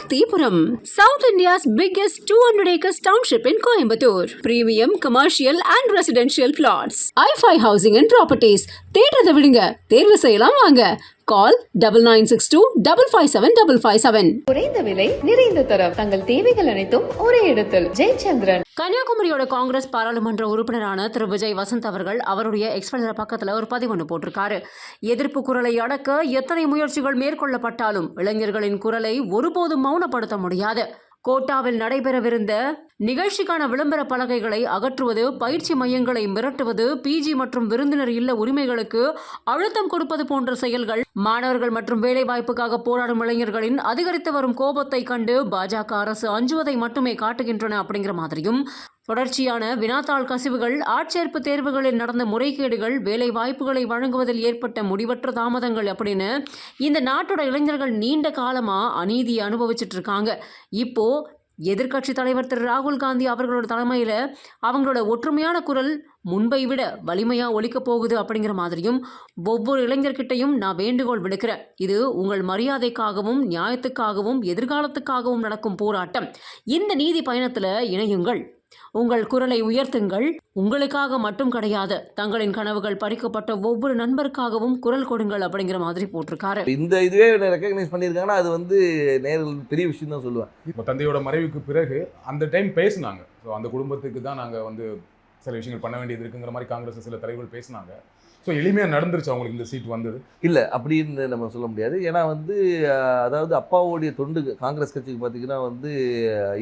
Shaktipuram, South India's biggest 200 acres township in Coimbatore. Premium commercial and residential plots. i5 Housing and Properties. தேடுறதை விடுங்க, தேர்வு செய்யலாம் வாங்க. Call 9962 557 557. குறைந்த விலை நிறைந்த தரம் தங்கள் தேவைகள் அனைத்தும் ஒரே இடத்தில் ஜெயச்சந்திரன். கன்னியாகுமரியோட காங்கிரஸ் பாராளுமன்ற உறுப்பினரான திரு விஜய் வசந்த் அவர்கள் அவருடைய எக்ஸ்பெல்சர் பக்கத்தில் ஒரு பதிவு ஒன்று போட்டிருக்காரு. எதிர்ப்பு குரலை அடக்க எத்தனை முயற்சிகள் மேற்கொள்ளப்பட்டாலும் இளைஞர்களின் குரலை ஒருபோதும் மௌனப்படுத்த முடியாது. கோட்டாவில் நடைபெறவிருந்த நிகழ்ச்சிக்கான விளம்பர பலகைகளை அகற்றுவது, பயிற்சி மையங்களை மிரட்டுவது, பிஜி மற்றும் விருந்தினர் இல்ல உரிமைகளுக்கு அழுத்தம் கொடுப்பது போன்ற செயல்கள் மாணவர்கள் மற்றும் வேலைவாய்ப்புக்காக போராடும் இளைஞர்களின் அதிகரித்து வரும் கோபத்தை கண்டு பாஜக அரசு அஞ்சுவதை மட்டுமே காட்டுகின்றன அப்படிங்கிற மாதிரியும், தொடர்ச்சியான வினாத்தாள் கசிவுகள், ஆட்சேர்ப்பு தேர்வுகளில் நடந்த முறைகேடுகள், வேலை வாய்ப்புகளை வழங்குவதில் ஏற்பட்ட முடிவற்ற தாமதங்கள் அப்படின்னு இந்த நாட்டோட இளைஞர்கள் நீண்ட காலமா அநீதியை அனுபவிச்சுட்டு இருக்காங்க. இப்போ எதிர்க்கட்சி தலைவர் திரு ராகுல் காந்தி அவர்களோட தலைமையில் அவங்களோட ஒற்றுமையான குரல் முன்பை விட வலிமையாக ஒலிக்க போகுது அப்படிங்கிற மாதிரியும் ஒவ்வொரு இளைஞர்கிட்டையும் நான் வேண்டுகோள் விடுக்கிறேன். இது உங்கள் மரியாதைக்காகவும் நியாயத்துக்காகவும் எதிர்காலத்துக்காகவும் நடக்கும் போராட்டம். இந்த நீதி பயணத்தில் இணையுங்கள், உங்கள் குரலை உயர்த்துங்கள். உங்களுக்காக மட்டும் கிடையாது, தங்களின் கனவுகள் பறிக்கப்பட்ட ஒவ்வொரு நண்பருக்காகவும் குரல் கொடுங்கள் அப்படிங்கிற மாதிரி போட்டிருக்காரு. இந்த இதுவே ரெக்கக்னைஸ் பண்ணியிருக்காங்கன்னா அது நேரில் பெரிய விஷயம் தான் சொல்லுவேன். இப்போ தந்தையோட மறைவுக்கு பிறகு அந்த டைம் பேசினாங்க. ஸோ அந்த குடும்பத்துக்கு தான் நாங்கள் சில விஷயங்கள் பண்ண வேண்டியது இருக்குங்கிற மாதிரி காங்கிரஸ் சில தலைவர்கள் பேசினாங்க. ஸோ எளிமையாக நடந்துருச்சு அவங்களுக்கு இந்த சீட் வந்தது இல்லை அப்படின்னு நம்ம சொல்ல முடியாது. ஏன்னா அதாவது அப்பாவோடைய தொண்டு காங்கிரஸ் கட்சிக்கு பார்த்தீங்கன்னா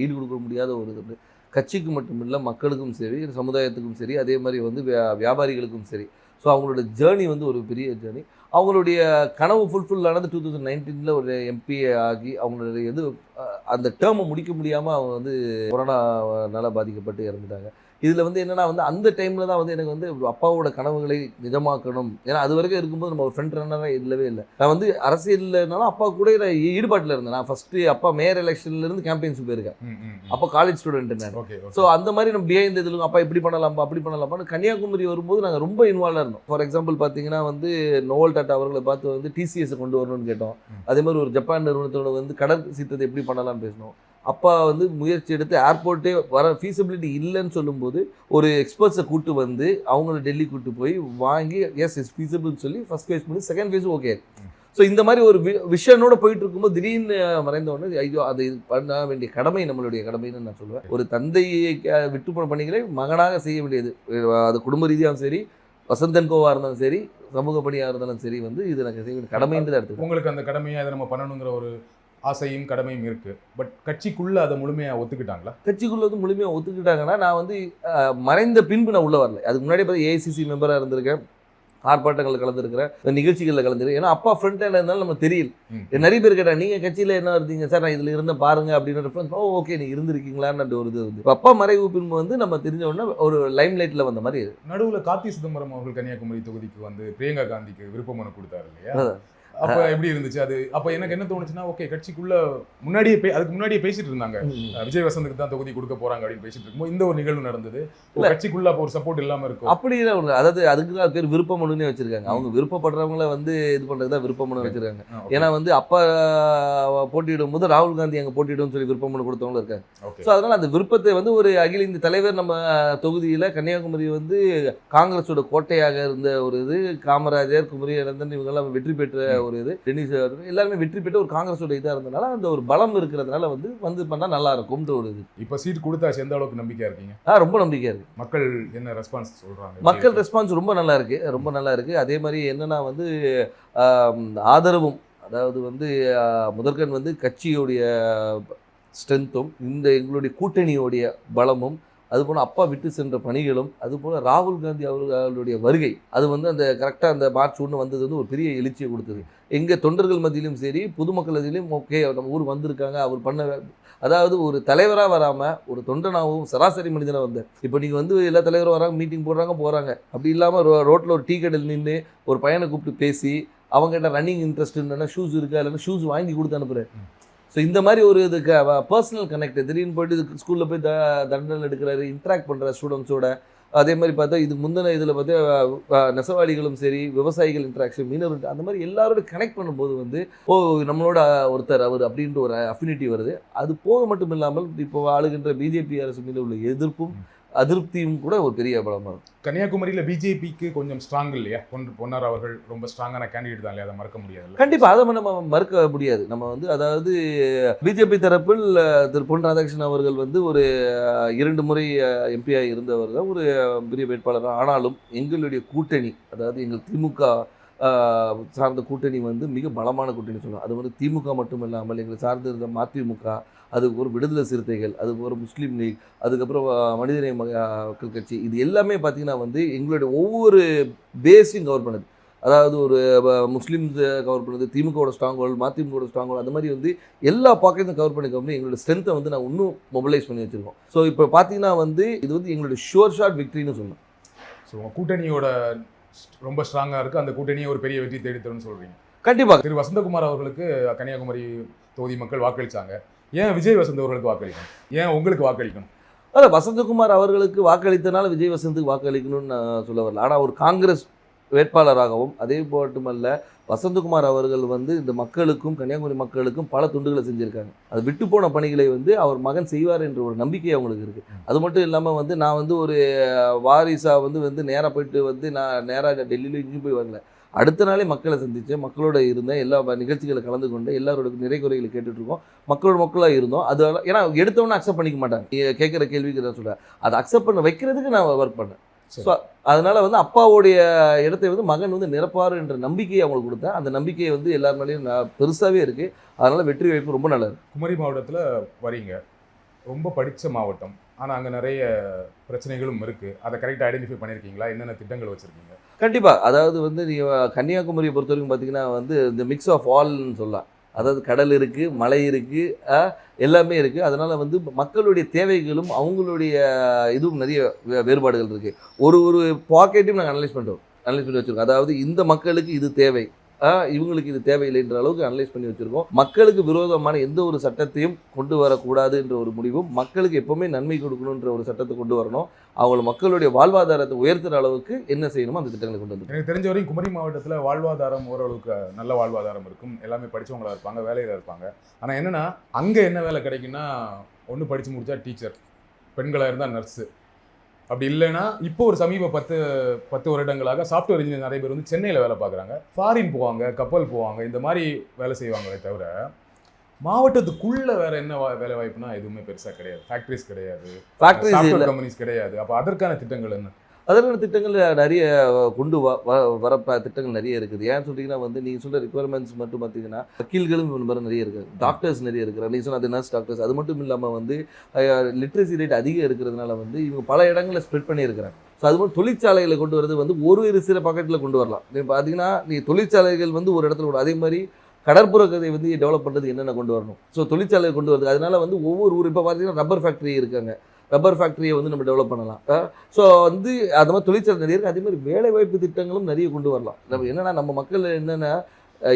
ஈடு கொடுக்க முடியாத ஒரு தொண்டு. கட்சிக்கு மட்டும் இல்லை, மக்களுக்கும் சரி, சமுதாயத்துக்கும் சரி, அதே மாதிரி வியாபாரிகளுக்கும் சரி. ஸோ அவங்களோட ஜேர்னி ஒரு பெரிய ஜேர்னி. அவங்களுடைய கனவு ஃபுல்ஃபில் ஆனது 2019 ஒரு எம்பி ஆகி அவங்களுடைய அந்த டேர்மை முடிக்க முடியாமல் அவங்க கொரோனாவால் பாதிக்கப்பட்டு இறந்துட்டாங்க. இதில் என்னென்னா அந்த டைமில் தான் எனக்கு அப்பாவோட கனவுகளை நிஜமாக்கணும். ஏன்னா அது வரைக்கும் இருக்கும்போது நம்ம ஒரு ஃப்ரண்ட் ரன்னராக இல்லவே இல்லை. நான் அரசியல்னாலும் அப்பா கூட நான் ஈடுபாட்டில் இருந்தேன். நான் ஃபஸ்ட்டு அப்பா மேயர் எலெக்ஷன்லேருந்து கேம்பெயின்ஸுக்கு போயிருக்கேன். அப்போ காலேஜ் ஸ்டூடெண்ட் நான். ஸோ அந்த மாதிரி நம்ம பிஹைண்ட் இதில் அப்பா இப்படி பண்ணலாம்ப்பா அப்படி பண்ணலாம்ப்பான்னு கன்னியாகுமரி வரும்போது நாங்கள் ரொம்ப இன்வால்வாக இருந்தோம். ஃபார் எக்ஸாம்பிள் பார்த்தீங்கன்னா நோவல் டாட்டா அவர்களை பார்த்து டிசிஎஸை கொண்டு வரணும்னு கேட்டோம். அதே மாதிரி ஒரு ஜப்பான் நிறுவனத்தோட கடல் சீற்றத்தை எப்படி பண்ணலாம்னு பேசணும். அப்பா முயற்சி எடுத்து ஏர்போர்ட்டே வர ஃபீஸிபிலிட்டி இல்லைன்னு சொல்லும்போது ஒரு எக்ஸ்பர்ட்ஸை கூப்பிட்டு அவங்கள டெல்லி கூப்பிட்டு போய் வாங்கி இட்ஸ் ஃபீஸிபிள்னு சொல்லி ஃபஸ்ட் ஃபேஸ் பண்ணி செகண்ட் ஃபேஸும் ஓகே. ஸோ இந்த மாதிரி ஒரு விஷனோட போயிட்டு இருக்கும்போது திடீர்னு மறைந்த உடனே ஐயோ அது பண்ண வேண்டிய கடமை நம்மளுடைய கடமைன்னு நான் சொல்லுவேன். ஒரு தந்தையை விட்டு போன பணிகளை மகனாக செய்ய வேண்டியது. அது குடும்ப ரீதியாகவும் சரி, வசந்தன் கோவாக இருந்தாலும் சரி, சமூக பணியாக இருந்தாலும் சரி இது எனக்கு செய்ய வேண்டிய கடமைன்னு தான் எடுத்து. உங்களுக்கு அந்த கடமையை அதை நம்ம பண்ணணுங்கிற ஒரு ஆசையும் கடமையும் இருக்கு. பட் கட்சிக்குள்ள அதை முழுமையாக ஒத்துக்கிட்டாங்களா? கட்சிக்குள்ள முழுமையாக ஒத்துக்கிட்டாங்கன்னா நான் மறைந்த பின்பு நான் உள்ள வரல. அதுக்கு முன்னாடி ஏஐசிசி மெம்பராக இருந்திருக்கேன், ஆர்ப்பாட்டங்களில் கலந்துருக்கிறேன், நிகழ்ச்சிகளில் கலந்துருக்கேன். ஏன்னா அப்பா ஃப்ரண்ட் ஹேண்ட் இருந்தாலும் நம்ம தெரியல. நிறைய பேர் கேட்டாங்க நீங்கள் கட்சியில் என்ன இருந்தீங்க சார், நான் இதில் இருந்த பாருங்க அப்படின்னு ரெஃபரன்ஸ். ஓகே நீ இருந்திருக்கீங்களான்னு ஒரு இது அப்பா மறைவு பின்பு நம்ம தெரிஞ்ச உடனே ஒரு லைம் லைட்டில் வந்த மாதிரி. நடுவில் கார்த்தி சிதம்பரம் அவர்கள் கன்னியாகுமரி தொகுதிக்கு பிரியங்கா காந்திக்கு விருப்ப மனு கொடுத்தாரு இல்லையா? அப்போ எப்படி இருந்துச்சு அது? அப்போ எனக்கு என்ன தோணுச்சுன்னா, ஓகே கட்சிக்குள்ள அதுக்கு முன்னாடியே பேசிட்டு இருந்தாங்க, விஜய் வசந்துக்கு தான் தொகுதி கொடுக்க போறாங்க அப்படின்னு பேசிட்டு இருக்கும்போது இந்த ஒரு நிகழ்வு நடந்தது. கட்சிக்குள்ள அப்போ ஒரு சப்போர்ட் இல்லாம இருக்கும் அப்படி இல்லை. அதாவது அதுக்கு தான் பேர் விருப்ப மனுன்னே வச்சிருக்காங்க. அவங்க விருப்பப்படுறவங்கள இது பண்றதுதான் விருப்ப மனு வச்சிருக்காங்க. ஏன்னா அப்பா போட்டியிடும் போது ராகுல் காந்தி அங்கே போட்டியிடும் சொல்லி விருப்ப மனு கொடுத்தவங்களும் இருக்காங்க. ஸோ அதனால அந்த விருப்பத்தை ஒரு அகில இந்திய தலைவர் நம்ம தொகுதியில் கன்னியாகுமரி காங்கிரஸோட கோட்டையாக இருந்த ஒரு காமராஜர், குமரி அனந்தன் இவங்கெல்லாம் வெற்றி பெற்ற ஒரு டென்னிஸ் எல்லாருமே வெற்றி பெற்று ஒரு காங்கிரஸோட இதாக இருந்தனால அந்த ஒரு பலம் இருக்கிறதுனால பண்ணால் நல்லா இருக்கும்ன்ற ஒரு இது. இப்போ சீட் கொடுத்தாச்சு, எந்த அளவுக்கு நம்பிக்கையா இருக்கீங்க? ரொம்ப நம்பிக்கையா இருக்கு. மக்கள் என்ன ரெஸ்பான்ஸ் சொல்றாங்க? மக்கள் ரெஸ்பான்ஸ் ரொம்ப நல்லா இருக்கு, ரொம்ப நல்லா இருக்கு. அதே மாதிரி என்னன்னா ஆதரவும், அதாவது முதற்கண் கட்சியோடைய ஸ்ட்ரென்த்தும் எங்களுடைய கூட்டணியோடைய பலமும், அதுபோல் அப்பா விட்டு சென்ற பணிகளும், அதுபோல் ராகுல் காந்தி அவர்களுடைய வருகை அந்த கரெக்டாக அந்த மார்ச் 1 வந்தது ஒரு பெரிய எழுச்சியை கொடுத்தது. எங்கள் தொண்டர்கள் மத்தியிலும் சரி, பொதுமக்கள் மத்தியிலும் ஓகே நம்ம ஊர் வந்திருக்காங்க, அவர் பண்ண அதாவது ஒரு தலைவராக வராமல் ஒரு தொண்டனாகவும் சராசரி மனிதனாக வந்தார். இப்போ நீங்கள் எல்லா தலைவரும் வராங்க, மீட்டிங் போடுறாங்க. அப்படி இல்லாமல் ரோட்டில் ஒரு டீ கடையில் நின்று ஒரு பையனை கூப்பிட்டு பேசி அவங்ககிட்ட ரன்னிங் இன்ட்ரெஸ்ட் இல்லைன்னா ஷூஸ் இருக்கா, இல்லைன்னா ஷூஸ் வாங்கி கொடுத்து அனுப்புகிறேன். ஸோ இந்த மாதிரி ஒரு பர்சனல் கனெக்ட். திடீர்னு போய்ட்டு ஸ்கூலில் போய் தண்டனை எடுக்கிறாரு, இன்ட்ராக்ட் பண்ணுற ஸ்டூடெண்ட்ஸோட, அதே மாதிரி பார்த்தா இது முந்தின இதில் பார்த்தா நெசவாளிகளும் சரி, விவசாயிகள் இன்ட்ராக்ஷன், மீனவர், அந்த மாதிரி எல்லாரோட கனெக்ட் பண்ணும்போது வந்து நம்மளோட ஒருத்தர் அவர் அப்படின்ற ஒரு அஃபினிட்டி வருது. அது போக மட்டும் இல்லாமல் இப்போ ஆளுகின்ற பிஜேபி அரசு மீது உள்ள எதிர்ப்பும் அதிருப்தியும் கூட ஒரு பெரிய பலமாக இருக்கும். கன்னியாகுமரியில் பிஜேபிக்கு கொஞ்சம் ஸ்ட்ராங் இல்லையா? பொன்னார் அவர்கள் ரொம்ப ஸ்ட்ராங்கான கேண்டிடேட் தான் இல்லையா? அதை மறக்க முடியாது. கண்டிப்பாக அதை நம்ம மறுக்க முடியாது. நம்ம வந்து அதாவது பிஜேபி தரப்பில் திரு பொன் ராதாகிருஷ்ணன் அவர்கள் வந்து ஒரு 2 முறை எம்பியாக இருந்தவர் தான், ஒரு பெரிய வேட்பாளர். ஆனாலும் எங்களுடைய கூட்டணி, அதாவது எங்கள் திமுக சார்ந்த கூட்டணி வந்து மிக பலமான கூட்டணி சொல்லலாம். அது வந்து திமுக மட்டும் இல்லாமல் எங்களை சார்ந்து இருந்த மதிமுக, அதுக்கு ஒரு விடுதலை சிறுத்தைகள், அதுக்கு ஒரு முஸ்லீம் லீக், அதுக்கப்புறம் மனிதநேய மக்கள் கட்சி, இது எல்லாமே பார்த்திங்கன்னா வந்து எங்களுடைய ஒவ்வொரு பேஸையும் கவர் பண்ணுது. அதாவது ஒரு முஸ்லீம்ஸ் கவர் பண்ணுது, திமுகவோட ஸ்ட்ராங் ஹோல்டு, மதிமுகவோட ஸ்ட்ராங் ஹோல்டு, அந்த மாதிரி வந்து எல்லா பாக்கெட்டும் கவர் பண்ணி எங்களோட ஸ்ட்ரென்த்தை வந்து நான் இன்னும் மொபிலைஸ் பண்ணி வச்சுருக்கோம். ஸோ இப்போ பார்த்தீங்கன்னா வந்து இது வந்து எங்களுடைய ஷுவர் ஷாட் விக்ட்ரின்னு சொல்லணும். ஸோ கூட்டணியோட ரொம்ப ஸ்ட்ராங்காக இருக்குது, அந்த கூட்டணியை ஒரு பெரிய வெற்றி தேடித்தரும்னு சொல்கிறீங்க. கண்டிப்பாக திரு வசந்தகுமார் அவர்களுக்கு கன்னியாகுமரி தொகுதி மக்கள் வாக்களித்தாங்க. ஏன் விஜய் வசந்த் அவர்களுக்கு வாக்களிக்கணும்? ஏன் உங்களுக்கு வாக்களிக்கணும்? அதான் வசந்தகுமார் அவர்களுக்கு வாக்களித்தனால விஜய் வசந்துக்கு வாக்களிக்கணும்னு நான் சொல்ல வரல. ஆனால் ஒரு காங்கிரஸ் வேட்பாளராகவும் அதே மட்டுமல்ல வசந்தகுமார் அவர்கள் வந்து இந்த மக்களுக்கும் கன்னியாகுமரி மக்களுக்கும் பல துண்டுகளை செஞ்சுருக்காங்க. அது விட்டு போன பணிகளை வந்து அவர் மகன் செய்வார் என்ற ஒரு நம்பிக்கை அவங்களுக்கு இருக்குது. அது மட்டும் இல்லாமல் வந்து நான் வந்து ஒரு வாரிசாக வந்து நேராக போயிட்டு வந்து நான் நேராக டெல்லியில் இங்கேயும் போய் வரல. அடுத்த நாளே மக்களை சந்தித்தேன், மக்களோட இருந்தேன், எல்லா நிகழ்ச்சிகளை கலந்து கொண்டு எல்லாரோட நிறை குறைகளை கேட்டுட்ருக்கோம், மக்களாக இருந்தோம். அது ஏன்னா எடுத்தவொன்னே அக்செப்ட் பண்ணிக்க மாட்டாங்க. கேட்குற கேள்விக்கு தான் சொல்கிறேன், அதை அக்செப்ட் பண்ண வைக்கிறதுக்கு நான் ஒர்க் பண்ணேன். ஸோ அதனால் வந்து அப்பாவுடைய இடத்தை வந்து மகன் வந்து நிரப்பார் என்ற நம்பிக்கையை அவங்களுக்கு கொடுத்தேன். அந்த நம்பிக்கையை வந்து எல்லார் மேலேயும் பெருசாகவே இருக்குது. அதனால் வெற்றி வாய்ப்பு ரொம்ப நல்லா இருக்குது. குமரி மாவட்டத்தில் வரீங்க, ரொம்ப படித்த மாவட்டம், ஆனால் அங்கே நிறைய பிரச்சனைகளும் இருக்குது. அதை கரெக்டாக ஐடென்டிஃபை பண்ணியிருக்கீங்களா? என்னென்ன திட்டங்கள் வச்சுருக்கீங்க? கண்டிப்பாக. அதாவது வந்து நீங்கள் கன்னியாகுமரியை பொறுத்த வரைக்கும் பார்த்தீங்கன்னா வந்து இந்த மிக்ஸ் ஆஃப் ஆல்னு சொல்லலாம். அதாவது கடல் இருக்குது, மலை இருக்குது, எல்லாமே இருக்குது. அதனால் வந்து மக்களுடைய தேவைகளும் அவங்களுடைய இதுவும் நிறைய வேறுபாடுகள் இருக்குது. ஒரு பாக்கெட்டையும் நாங்கள் அனலைஸ் பண்ணி வச்சுருக்கோம். அதாவது இந்த மக்களுக்கு இது தேவை, இவங்களுக்கு இது தேவையில்லைன்ற அளவுக்கு அனலைஸ் பண்ணி வச்சுருக்கோம். மக்களுக்கு விரோதமான எந்த ஒரு சட்டத்தையும் கொண்டு வரக்கூடாது என்ற ஒரு முடிவும், மக்களுக்கு எப்போவுமே நன்மை கொடுக்கணுன்ற ஒரு சட்டத்தை கொண்டு வரணும். அவங்க மக்களுடைய வாழ்வாதாரத்தை உயர்த்துகிற அளவுக்கு என்ன செய்யணுமோ அந்த திட்டங்களை கொண்டு வந்து. எனக்கு தெரிஞ்ச வரைக்கும் குமரி மாவட்டத்தில் வாழ்வாதாரம் ஓரளவுக்கு நல்ல வாழ்வாதாரம் இருக்கும், எல்லாமே படித்தவங்களாக இருப்பாங்க, வேலையில் இருப்பாங்க. ஆனால் என்னென்னா அங்கே என்ன வேலை கிடைக்குன்னா, ஒன்று படித்து முடித்தா டீச்சர், பெண்களாக இருந்தால் நர்ஸு, அப்படி இல்லைன்னா இப்போ ஒரு சமீப 10 வருடங்களாக சாஃப்ட்வேர் இன்ஜினியர் நிறைய பேர் வந்து சென்னையில் வேலை பார்க்குறாங்க, ஃபாரின் போவாங்க, கப்பல் போவாங்க, இந்த மாதிரி வேலை செய்வாங்களே தவிர மாவட்டத்துக்குள்ள வேற என்ன வேலை வாய்ப்புனா எதுவுமே பெருசாக கிடையாது. ஃபேக்ட்ரிஸ் கிடையாது, சாஃப்ட்வேர் கம்பெனிஸ் கிடையாது. அப்போ அதற்கான திட்டங்கள் என்ன? அதற்கான திட்டங்கள் நிறைய கொண்டு வர திட்டங்கள் நிறைய இருக்குது. ஏன்னு சொல்லிங்கன்னா வந்து நீங்கள் சொல்கிற ரிக்குவயர்மெண்ட்ஸ் மட்டும் பார்த்தீங்கன்னா வக்கீல்களும் நிறைய இருக்குது, டாக்டர்ஸ் நிறைய இருக்கிறாங்க. நீங்கள் சொன்ன அது நர்ஸ் டாக்டர்ஸ். அது மட்டும் இல்லாமல் வந்து லிட்ரஸி ரேட் அதிகம் இருக்கிறதுனால வந்து இவங்க பல இடங்களில் ஸ்ப்ரெட் பண்ணியிருக்கிறாங்க. ஸோ அது மாதிரி தொழிற்சாலைகளை கொண்டு வரது வந்து ஒரு சில பாக்கெட்டில் கொண்டு வரலாம். நீங்கள் பார்த்தீங்கன்னா நீங்கள் தொழிற்சாலைகள் வந்து ஒரு இடத்துல கூட, அதே மாதிரி கடற்புற கதை வந்து டெவலப் பண்ணுறது என்னென்ன கொண்டு வரணும். ஸோ தொழிற்சாலை கொண்டு வருது. அதனால வந்து ஒவ்வொரு ஊர் இப்போ பார்த்தீங்கன்னா ரப்பர் ஃபேக்ட்ரி இருக்காங்க, ரப்பர் ஃபேக்ட்ரியை வந்து நம்ம டெவலப் பண்ணலாம். ஸோ வந்து அது மாதிரி தொழிற்சாலை நிறைய இருக்குது. அதே மாதிரி வேலை வாய்ப்பு திட்டங்களும் நிறைய கொண்டு வரலாம். நம்ம என்னென்னா நம்ம மக்கள் என்னென்னா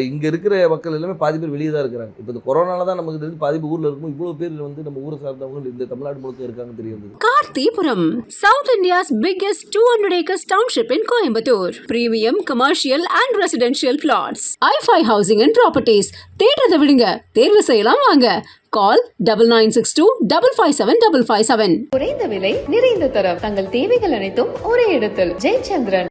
இங்கே இருக்கிற மக்கள் எல்லாமே பாதி பேர் வெளியே தான் இருக்கிறாங்க. இப்போ இந்த கொரோனால தான் நமக்கு தெரிஞ்சு பாதி பேர் ஊரில் இருக்கும், இவ்வளோ பேர் வந்து நம்ம ஊரை சார்ந்தவங்க இந்த தமிழ்நாடு முழுக்க இருக்காங்க தெரியுது. கார்த்திபுரம், South India's biggest 200 acres township in Coimbatore. Premium commercial and residential plots. i5 Housing and Properties. தேடுறதை விடுங்க, தேர்வு செய்யலாம் வாங்க. கால் 9962 557 557. குறைந்த விலை, நிறைந்த தரம், தங்கள் தேவைகள் அனைத்தும் ஒரே இடத்தில். ஜெயச்சந்திரன்.